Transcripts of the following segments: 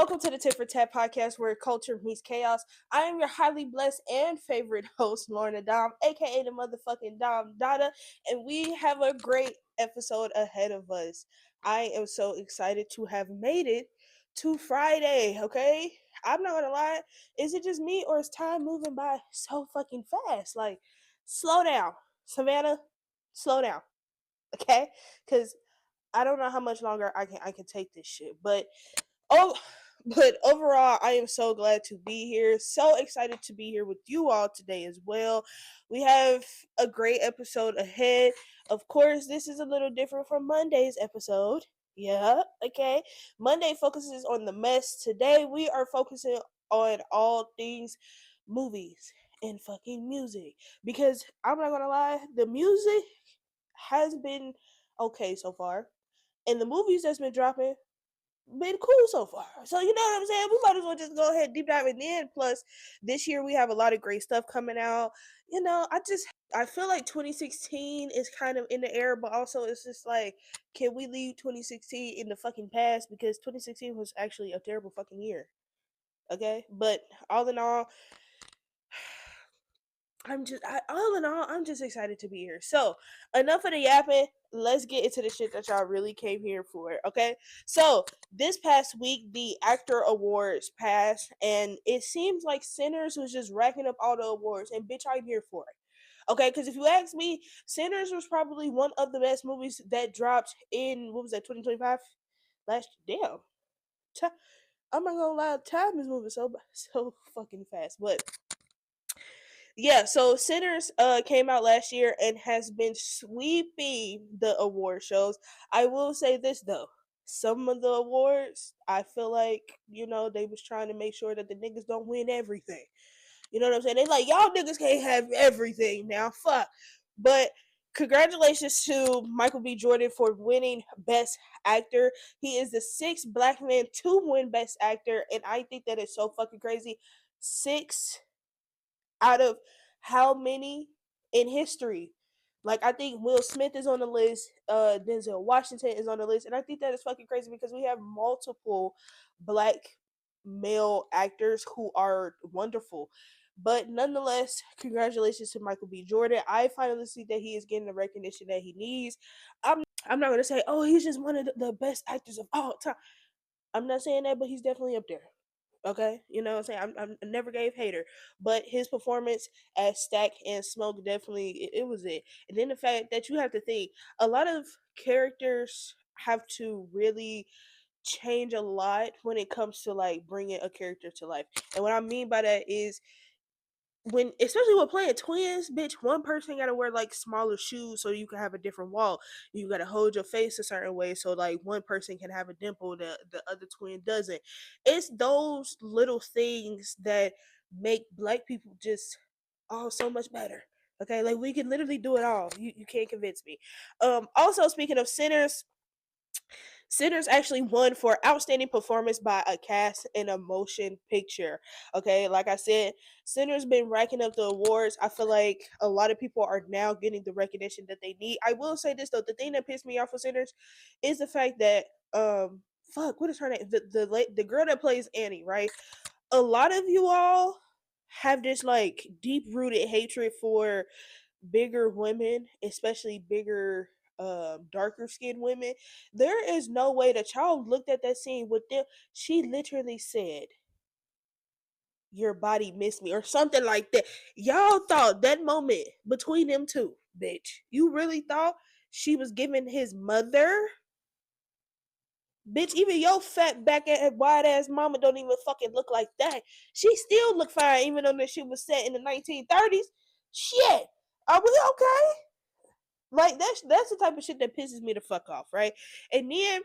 Welcome to the Tit for Tat podcast where culture meets chaos. I am your highly blessed and favorite host, Lorna Dom, aka the motherfucking Dom Dada, and we have a great episode ahead of us. I am so excited to have made it to Friday, okay? I'm not gonna lie, is it just me or is time moving by so fucking fast? Like, slow down, Savannah, slow down, okay? Because I don't know how much longer I can take this shit, oh, but overall, I am so glad to be here. So excited to be here with you all today as well. We have a great episode ahead. Of course, this is a little different from Monday's episode. Yeah, okay. Monday focuses on the mess. Today, we are focusing on all things movies and fucking music. Because I'm not gonna lie, the music has been okay so far. And the movies that's been dropping been cool so far. So you know what I'm saying? We might as well just go ahead deep dive in. Plus, this year we have a lot of great stuff coming out. You know, I feel like 2016 is kind of in the air, but also it's just like, can we leave 2016 in the fucking past? Because 2016 was actually a terrible fucking year. Okay, but all in all, all in all, I'm just excited to be here. So, enough of the yapping. Let's get into the shit that y'all really came here for, okay? So, this past week, the actor awards passed, and it seems like Sinners was just racking up all the awards, and bitch, I'm here for it. Okay, because if you ask me, Sinners was probably one of the best movies that dropped in, what was that, 2025? Last, damn. I'm not gonna lie, time is moving so fucking fast, but yeah, so Sinners came out last year and has been sweeping the award shows. I will say this though. Some of the awards, I feel like, they was trying to make sure that the niggas don't win everything. You know what I'm saying? They like, y'all niggas can't have everything now. Fuck. But congratulations to Michael B. Jordan for winning Best Actor. He is the sixth black man to win Best Actor, and I think that is so fucking crazy. Six out of how many in history? Like, I think Will Smith is on the list, Denzel Washington is on the list, and I think that is fucking crazy because we have multiple black male actors who are wonderful. But nonetheless, congratulations to Michael B. Jordan. I finally see that he is getting the recognition that he needs. I'm not gonna say, oh, he's just one of the best actors of all time. I'm not saying that, but he's definitely up there. Okay, you know what I'm saying? I never gave hater, but his performance as Stack and Smoke definitely it was it. And then the fact that you have to think a lot of characters have to really change a lot when it comes to like bringing a character to life. And what I mean by that is when, especially with playing twins, bitch, one person gotta wear like smaller shoes so you can have a different wall. You gotta hold your face a certain way so like one person can have a dimple, the other twin doesn't. It's those little things that make black people just so much better. Okay, like we can literally do it all. You can't convince me. Also speaking of Sinners, Sinners actually won for outstanding performance by a cast in a motion picture. Okay, like I said, Sinners been racking up the awards. I feel like a lot of people are now getting the recognition that they need. I will say this though, the thing that pissed me off with Sinners is the fact that fuck, what is her name? The girl that plays Annie, right? A lot of you all have this like deep rooted hatred for bigger women, especially bigger darker skinned women. There is no way that y'all looked at that scene with them. She literally said, your body missed me or something like that. Y'all thought that moment between them two, bitch, you really thought she was giving his mother? Bitch, even your fat back and wide ass mama don't even fucking look like that. She still look fine even though that shit was set in the 1930s. Shit, are we okay? Like that's the type of shit that pisses me the fuck off, right? And then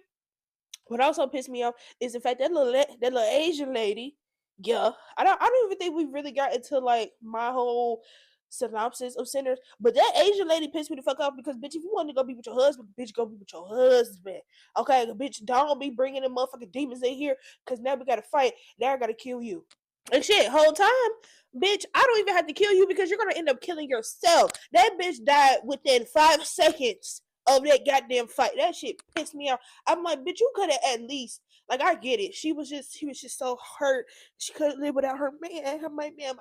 what also pissed me off is the fact that little Asian lady, yeah, I don't even think we really got into like my whole synopsis of Sinners, but that Asian lady pissed me the fuck off because bitch, if you want to go be with your husband, bitch, go be with your husband, okay? Bitch, don't be bringing them motherfucking demons in here because now we gotta fight. Now I gotta kill you. And shit, whole time, bitch, I don't even have to kill you because you're gonna end up killing yourself. That bitch died within 5 seconds of that goddamn fight. That shit pissed me off. I'm like, bitch, you could have at least Like I get it. She was just so hurt. She couldn't live without her man. My man.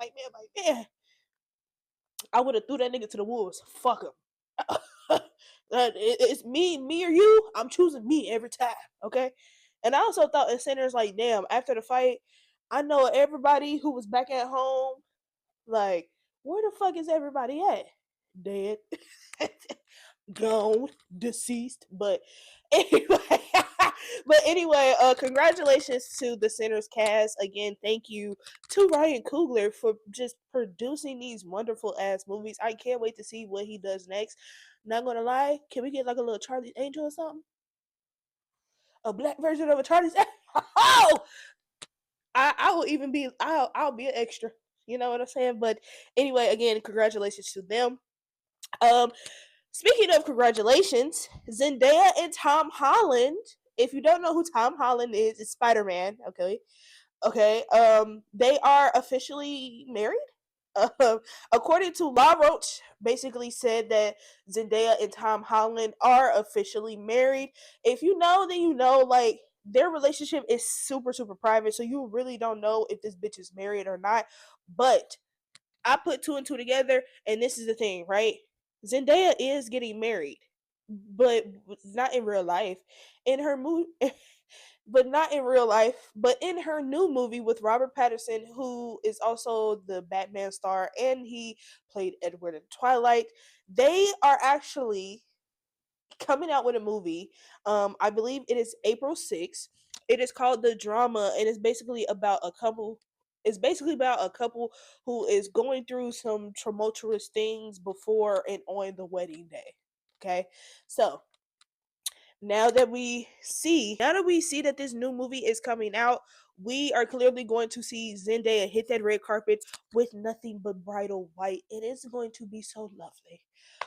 I would have threw that nigga to the wolves. Fuck him. It's me or you. I'm choosing me every time. Okay. And I also thought in Sinners, like, damn, after the fight, I know everybody who was back at home. Like, where the fuck is everybody at? Dead. Gone, deceased. But anyway, congratulations to the Sinners cast again. Thank you to Ryan Coogler for just producing these wonderful ass movies. I can't wait to see what he does next. Not gonna lie, can we get like a little Charlie's Angel or something? A black version of a Charlie's Angel? Oh, I will even be. I'll be an extra. You know what I'm saying? But anyway, again, congratulations to them. Um, Speaking of congratulations, Zendaya and Tom Holland. If you don't know who Tom Holland is, it's Spider Man. Okay, okay. They are officially married. According to La Roche, basically said that Zendaya and Tom Holland are officially married. If you know, then you know. Like their relationship is super super private, so you really don't know if this bitch is married or not. But I put two and two together, and this is the thing, right? Zendaya is getting married, but not in real life. In her movie, but not in real life. But in her new movie with Robert Pattinson, who is also the Batman star, and he played Edward in Twilight, they are actually coming out with a movie. I believe it is April 6th. It is called The Drama, and it's basically about a couple. It's basically about a couple who is going through some tumultuous things before and on the wedding day. Okay, so now that we see that this new movie is coming out, we are clearly going to see Zendaya hit that red carpet with nothing but bridal white. It is going to be so lovely.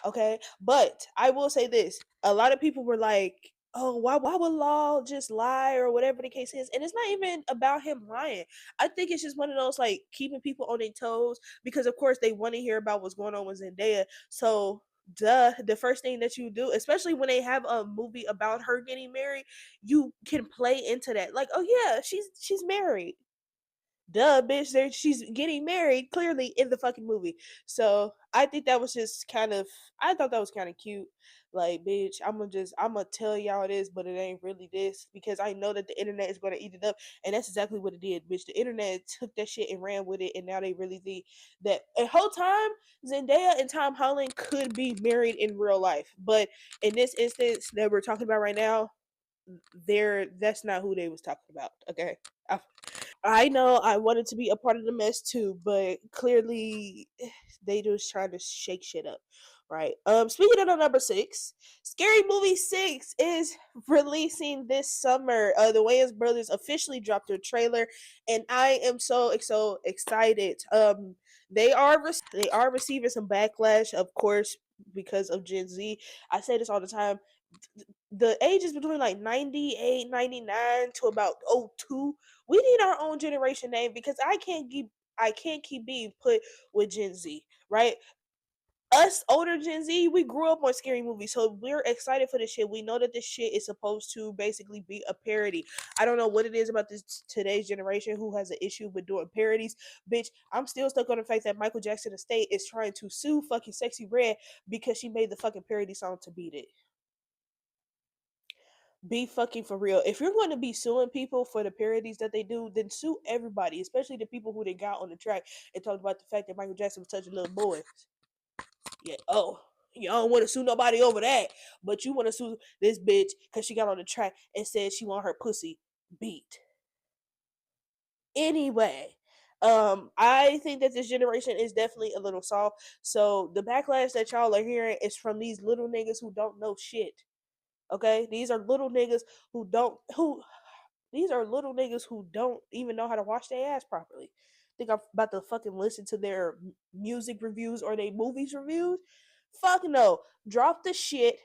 Okay, but I will say this: a lot of people were like, "Oh, why would Law just lie or whatever the case is?" And it's not even about him lying. I think it's just one of those like keeping people on their toes because, of course, they want to hear about what's going on with Zendaya. So the first thing that you do, especially when they have a movie about her getting married, you can play into that, like, oh yeah, she's married, duh, bitch, she's getting married clearly in the fucking movie. So I think that was just kind of, I thought that was kind of cute. Like, bitch, I'm gonna tell y'all this, but it ain't really this because I know that the internet is gonna eat it up, and that's exactly what it did, bitch. The internet took that shit and ran with it, and now they really think that the whole time Zendaya and Tom Holland could be married in real life, but in this instance that we're talking about right now, that's not who they was talking about. Okay, I know I wanted to be a part of the mess too, but clearly they just trying to shake shit up. Right. Speaking of the number six, Scary Movie 6 is releasing this summer. The Wayans brothers officially dropped their trailer, and I am so excited. They are receiving some backlash, of course, because of Gen Z. I say this all the time. The ages between like 98, 99 to about '02. We need our own generation name because I can't keep being put with Gen Z, right? Us older Gen Z, we grew up on scary movies, so we're excited for this shit. We know that this shit is supposed to basically be a parody. I don't know what it is about this today's generation who has an issue with doing parodies. Bitch, I'm still stuck on the fact that Michael Jackson Estate is trying to sue fucking Sexy Red because she made the fucking parody song to beat it. Be fucking for real. If you're going to be suing people for the parodies that they do, then sue everybody, especially the people who they got on the track and talked about the fact that Michael Jackson was touching little boys. Yeah. Oh, you don't want to sue nobody over that, but you want to sue this bitch because she got on the track and said she want her pussy beat. Anyway, I think that this generation is definitely a little soft. So the backlash that y'all are hearing is from these little niggas who don't know shit. Okay, these are little niggas who these are little niggas who don't even know how to wash their ass properly. Think I'm about to fucking listen to their music reviews or their movies reviews? Fuck no. Drop the shit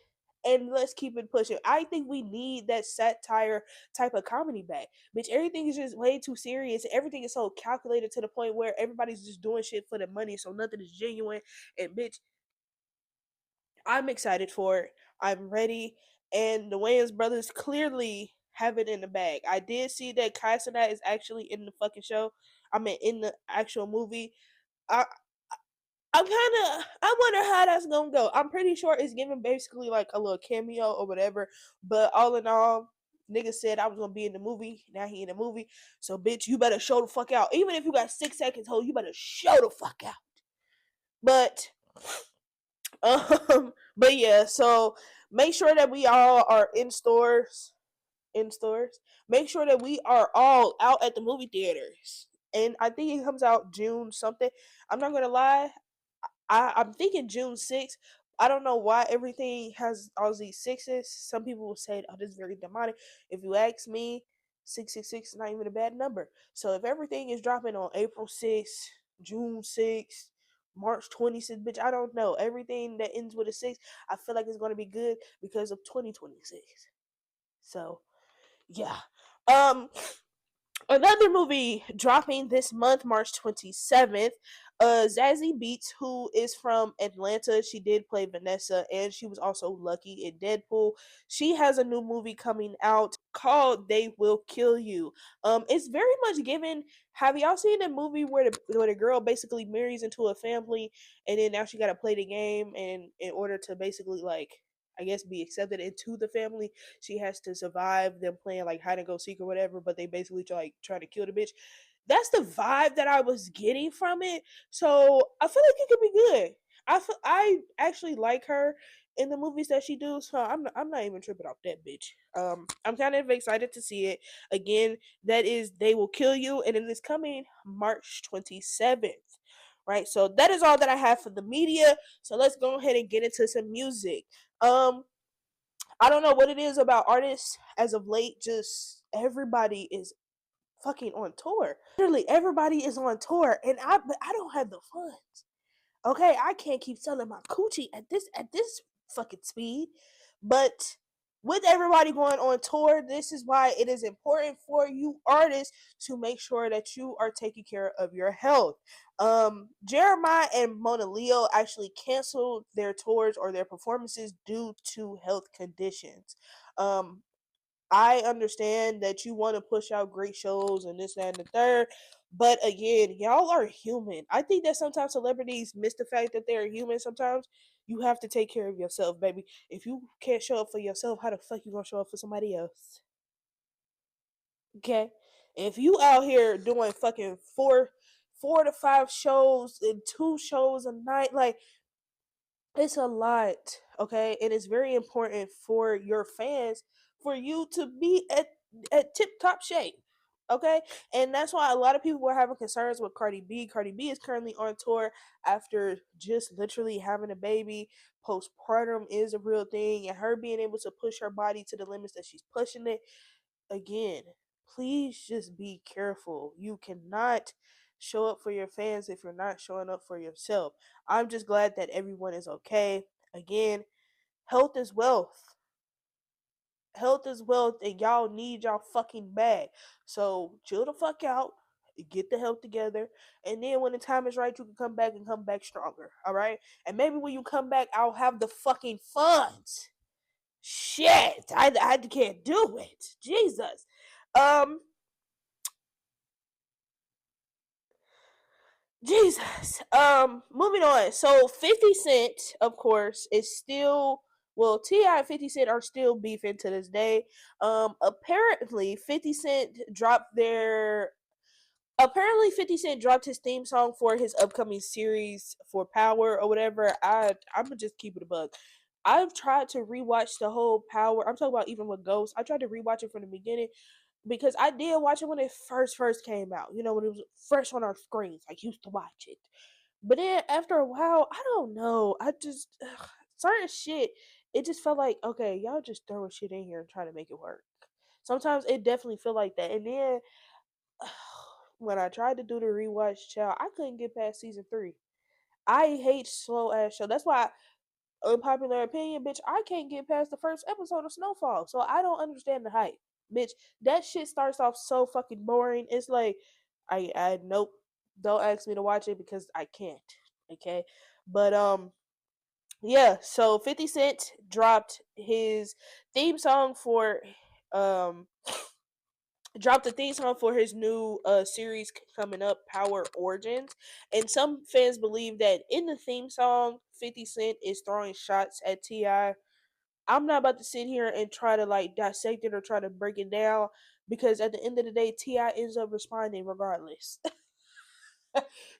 and let's keep it pushing. I think we need that satire type of comedy back. Bitch, everything is just way too serious. Everything is so calculated to the point where everybody's just doing shit for the money, so nothing is genuine. And bitch, I'm excited for it. I'm ready. And the Wayans brothers clearly have it in the bag. I did see that Kai Cenat is actually in the fucking show. I mean, in the actual movie. I I'm kind of. I wonder how that's gonna go. I'm pretty sure it's giving basically like a little cameo or whatever. But all in all, nigga said I was gonna be in the movie. Now he in the movie. So bitch, you better show the fuck out. Even if you got 6 seconds, hold, you better show the fuck out. But but yeah. So make sure that we all are in stores. In stores. Make sure that we are all out at the movie theaters. And I think it comes out June something. I'm not gonna lie. I'm thinking June 6th. I don't know why everything has all these sixes. Some people will say, oh, this is very demonic. If you ask me, 666 is not even a bad number. So if everything is dropping on April 6th, June 6th, March 26th, bitch, I don't know. Everything that ends with a 6, I feel like it's going to be good because of 2026. So, yeah. Um, Another movie dropping this month, March 27th. Zazie Beetz, who is from Atlanta, she did play Vanessa, and she was also Lucky in Deadpool. She has a new movie coming out called "They Will Kill You." It's very much given. Have y'all seen a movie where the girl basically marries into a family, and then now she got to play the game, and in order to basically like, I guess, be accepted into the family, she has to survive them playing like hide and go seek or whatever, but they basically try to kill the bitch. That's the vibe that I was getting from it. So I feel like it could be good. I actually like her in the movies that she do, so I'm not even tripping off that bitch. I'm kind of excited to see it again. That is They Will Kill You, and it is coming March 27th. Right, so that is all that I have for the media. So let's go ahead and get into some music. Um, I don't know what it is about artists as of late. Just everybody is fucking on tour. Literally, everybody is on tour, and I don't have the funds. Okay, I can't keep selling my coochie at this fucking speed. But with everybody going on tour, this is why it is important for you artists to make sure that you are taking care of your health. Jeremiah and Mona Leo actually canceled their tours or their performances due to health conditions. Um, I understand that you want to push out great shows and this, that, and the third. But again, y'all are human. I think that sometimes celebrities miss the fact that they're human. Sometimes you have to take care of yourself, baby. If you can't show up for yourself, how the fuck you gonna show up for somebody else? Okay? If you out here doing fucking four to five shows and two shows a night, like it's a lot, okay? And it's very important for your fans for you to be at tip top shape. Okay, and that's why a lot of people were having concerns with Cardi B. Cardi B is currently on tour after just literally having a baby. Postpartum is a real thing, and her being able to push her body to the limits that she's pushing it. Again, please just be careful. You cannot show up for your fans if you're not showing up for yourself. I'm just glad that everyone is okay. Again, health is wealth. Health is wealth, and y'all need y'all fucking bag. So chill the fuck out, get the health together, and then when the time is right, you can come back and come back stronger. All right, and maybe when you come back, I'll have the fucking funds. Shit, I can't do it. Jesus. Um, Jesus. Moving on. So 50 Cent, of course, is still, well, T.I. and 50 Cent are still beefing to this day. Apparently 50 Cent dropped their apparently 50 Cent dropped his theme song for his upcoming series for Power or whatever. I'm gonna just keep it a bug. I've tried to rewatch the whole Power. I'm talking about even with Ghost. I tried to rewatch it from the beginning because I did watch it when it first came out. You know, when it was fresh on our screens. I used to watch it. But then after a while, I don't know. I just certain shit. It just felt like, okay, y'all just throwing shit in here and trying to make it work. Sometimes it definitely feel like that. And then when I tried to do the rewatch, child, I couldn't get past season 3. I hate slow ass show. That's why, unpopular opinion, bitch, I can't get past the first episode of Snowfall. So I don't understand the hype. Bitch, that shit starts off so fucking boring. It's like I nope. Don't ask me to watch it because I can't. Okay. But yeah, so 50 Cent dropped his theme song for um dropped a theme song for his new series coming up, Power Origins. And some fans believe that in the theme song, 50 Cent is throwing shots at T.I. I'm not about to sit here and try to like dissect it or try to break it down, because at the end of the day, T.I. ends up responding regardless.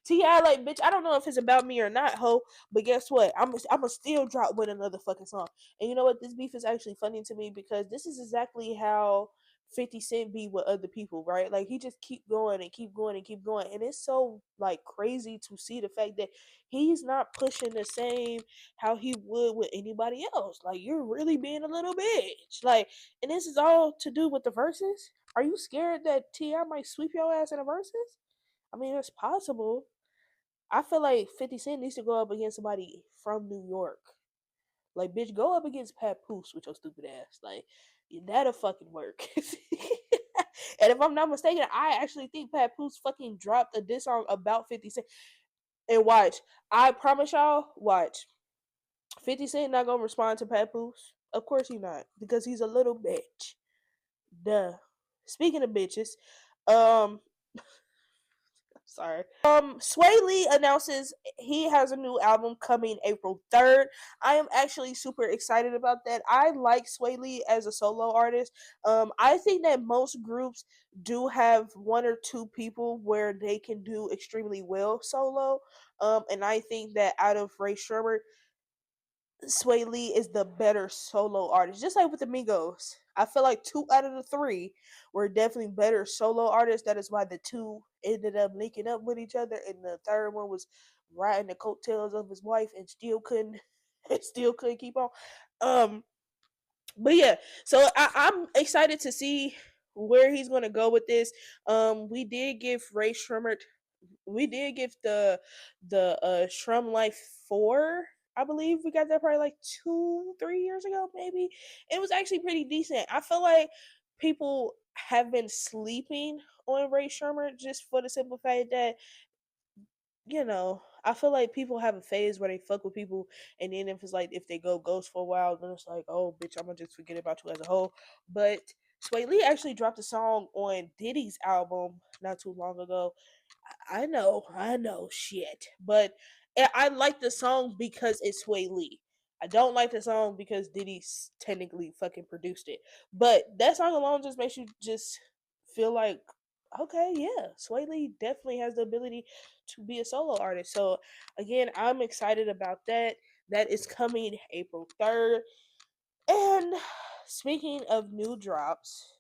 Ti, like, bitch, I don't know if it's about me or not, ho. But guess what? I'm a still drop with another fucking song. And you know what? This beef is actually funny to me because this is exactly how 50 Cent be with other people, right? Like, he just keep going and keep going and keep going, and it's so like crazy to see the fact that he's not pushing the same how he would with anybody else. Like, you're really being a little bitch. Like, and this is all to do with the verses. Are you scared that Ti might sweep your ass in the verses? I mean, it's possible. I feel like 50 Cent needs to go up against somebody from New York. Like, bitch, go up against Papoose with your stupid ass. Like, that'll fucking work. And if I'm not mistaken, I actually think Papoose fucking dropped a diss song about 50 Cent. And watch, I promise y'all, watch. 50 Cent not gonna respond to Papoose. Of course he not, because he's a little bitch. Duh. Speaking of bitches, um, sorry. Sway Lee announces he has a new album coming April 3rd. I am actually super excited about that. I like Sway Lee as a solo artist. I think that most groups do have one or two people where they can do extremely well solo. And I think that out of Ray Shermer, Sway Lee is the better solo artist. Just like with the Migos. I feel like two out of the three were definitely better solo artists. That is why the two ended up linking up with each other, and the third one was riding the coattails of his wife and still couldn't keep on. Um, but yeah, so I'm excited to see where he's gonna go with this. We did give Ray Shremmerd we did give the Shrum Life 4. I believe we got that probably like 2-3 years ago, maybe. It was actually pretty decent. I feel like people have been sleeping on Ray Shermer just for the simple fact that, I feel like people have a phase where they fuck with people, and then if it's like if they go ghost for a while, then it's like, oh bitch, I'm gonna just forget about you as a whole. But Sway Lee actually dropped a song on Diddy's album not too long ago. I know, shit. But I like the song because it's Sway Lee. I don't like the song because Diddy technically fucking produced it. But that song alone just makes you just feel like, okay, yeah, Sway Lee definitely has the ability to be a solo artist. So again, I'm excited about that. That is coming April 3rd. And speaking of new drops,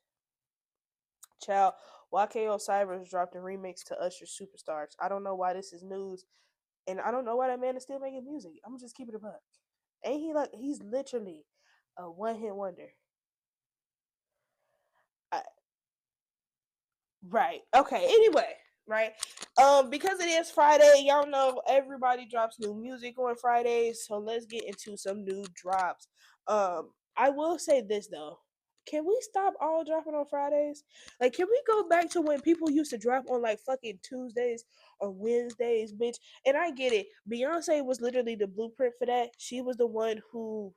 child, YKO Cybers dropped a remix to Usher's Superstars. I don't know why this is news, and I don't know why that man is still making music. I'm just keeping it a buck. Ain't he like he's literally a one hit wonder? I, right. Okay. Anyway, right. Because it is Friday, y'all know everybody drops new music on Fridays, so let's get into some new drops. I will say this though. Can we stop all dropping on Fridays? Like, can we go back to when people used to drop on like fucking Tuesdays or Wednesdays, bitch? And I get it. Beyonce was literally the blueprint for that. She was the one who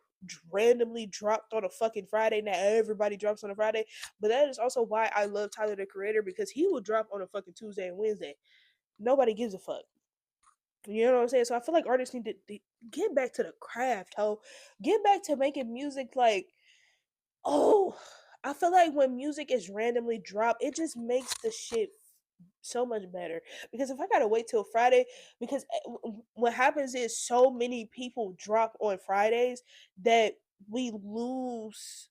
randomly dropped on a fucking Friday. Now everybody drops on a Friday. But that is also why I love Tyler the Creator, because he will drop on a fucking Tuesday and Wednesday. Nobody gives a fuck. You know what I'm saying? So I feel like artists need to get back to the craft, ho. Get back to making music like, oh, I feel like when music is randomly dropped, it just makes the shit so much better. Because if I gotta wait till Friday, because what happens is so many people drop on Fridays that we lose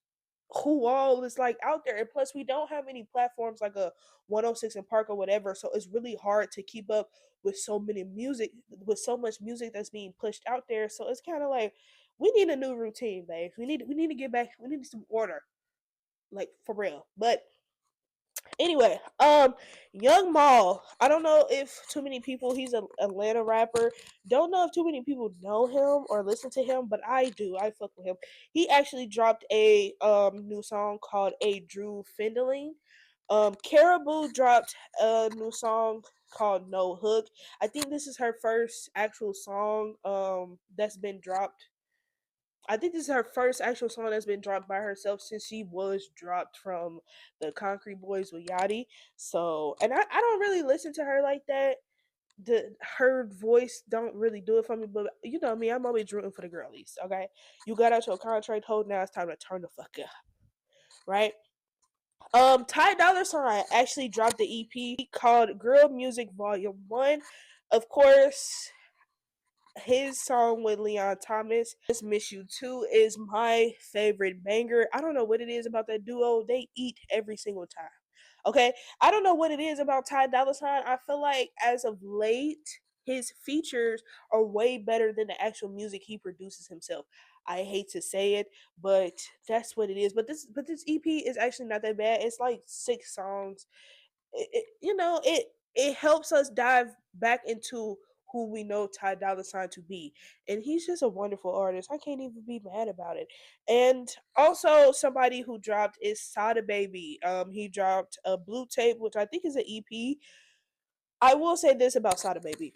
who all is like out there. And plus, we don't have any platforms like a 106 in Park or whatever, so it's really hard to keep up with so much music that's being pushed out there. So it's kind of like we need a new routine, babe. We need to get back. We need some order, like for real. But anyway, Young Maul. I don't know if too many people. He's an Atlanta rapper. Don't know if too many people know him or listen to him, but I do. I fuck with him. He actually dropped a new song called "A Drew Findling." Caribou dropped a new song called "No Hook." I think this is her first actual song that's been dropped I think this is her first actual song that's been dropped by herself since she was dropped from the Concrete Boys with Yachty. So, and I don't really listen to her like that. Her voice don't really do it for me, but you know me, I'm always rooting for the girlies. Okay, you got out your contract hold, now it's time to turn the fuck up, right? Ty Dolla Sign actually dropped the EP called Girl Music Volume 1. Of course, his song with Leon Thomas, Just Miss You Too, is my favorite banger. I don't know what it is about that duo. They eat every single time. Okay? I don't know what it is about Ty Dolla Sign. I feel like as of late, his features are way better than the actual music he produces himself. I hate to say it, but that's what it is. But this EP is actually not that bad. It's like 6 songs. It helps us dive back into who we know Ty Dolla Sign to be, and he's just a wonderful artist. I can't even be mad about it. And also, somebody who dropped is Sada Baby. He dropped a blue tape, which I think is an EP. I will say this about Sada Baby: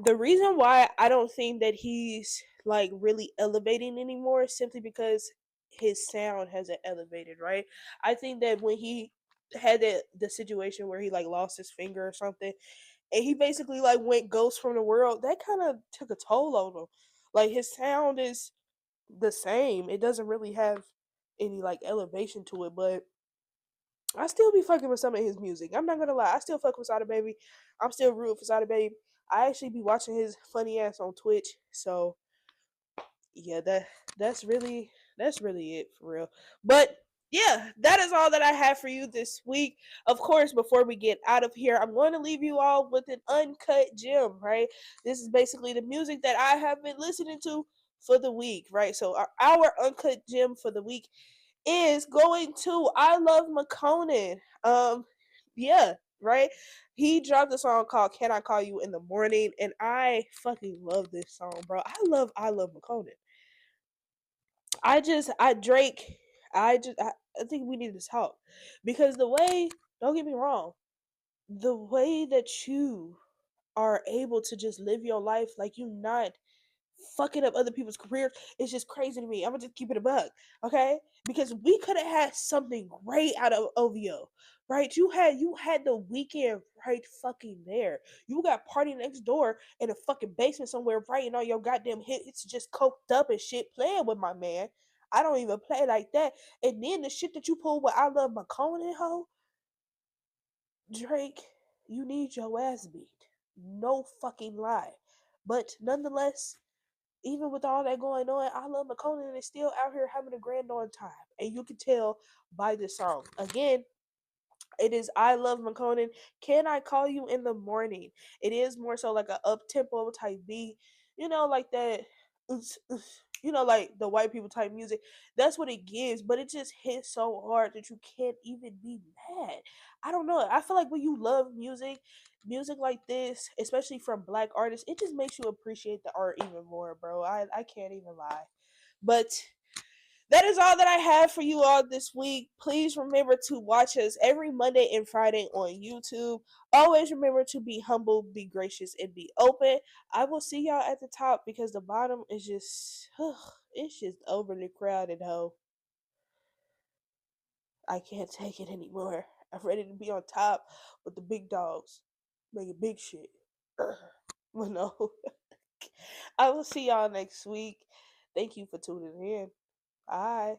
the reason why I don't think that he's like really elevating anymore is simply because his sound hasn't elevated, right? I think that when he had the situation where he like lost his finger or something, and he basically like went ghost from the world, that kind of took a toll on him. Like his sound is the same; it doesn't really have any like elevation to it, but I still be fucking with some of his music. I'm not gonna lie. I still fuck with Sada Baby. I'm still rooting for Sada Baby. I actually be watching his funny ass on Twitch. So yeah, that's really it for real. But yeah, that is all that I have for you this week. Of course, before we get out of here, I'm going to leave you all with an uncut gem, right? This is basically the music that I have been listening to for the week, right? So our uncut gem for the week is going to ILoveMakonnen. Yeah, right. He dropped a song called "Can I Call You in the Morning," and I fucking love this song, bro. I love McConan. Drake. I think we need to talk because the way. Don't get me wrong. The way that you are able to just live your life like you not fucking up other people's careers is just crazy to me. I'm gonna just keep it a bug, okay? Because we could have had something great out of OVO, right? You had the weekend right fucking there. You got Party Next Door in a fucking basement somewhere writing all your goddamn hits, just coked up and shit, playing with my man. I don't even play like that. And then the shit that you pull with I Love McConan, ho, Drake, you need your ass beat. No fucking lie. But nonetheless, even with all that going on, I Love McConan is still out here having a grand on time. And you can tell by this song. Again, it is I Love McConan. Can I Call You in the Morning? It is more so like a up tempo type beat, like that, like the white people type music. That's what it gives, but it just hits so hard that you can't even be mad. I don't know. I feel like when you love music like this, especially from black artists, it just makes you appreciate the art even more, bro. I can't even lie. But that is all that I have for you all this week. Please remember to watch us every Monday and Friday on YouTube. Always remember to be humble, be gracious, and be open. I will see y'all at the top because the bottom is just, it's just overly crowded, ho. I can't take it anymore. I'm ready to be on top with the big dogs, making big shit. But no, I will see y'all next week. Thank you for tuning in. Bye.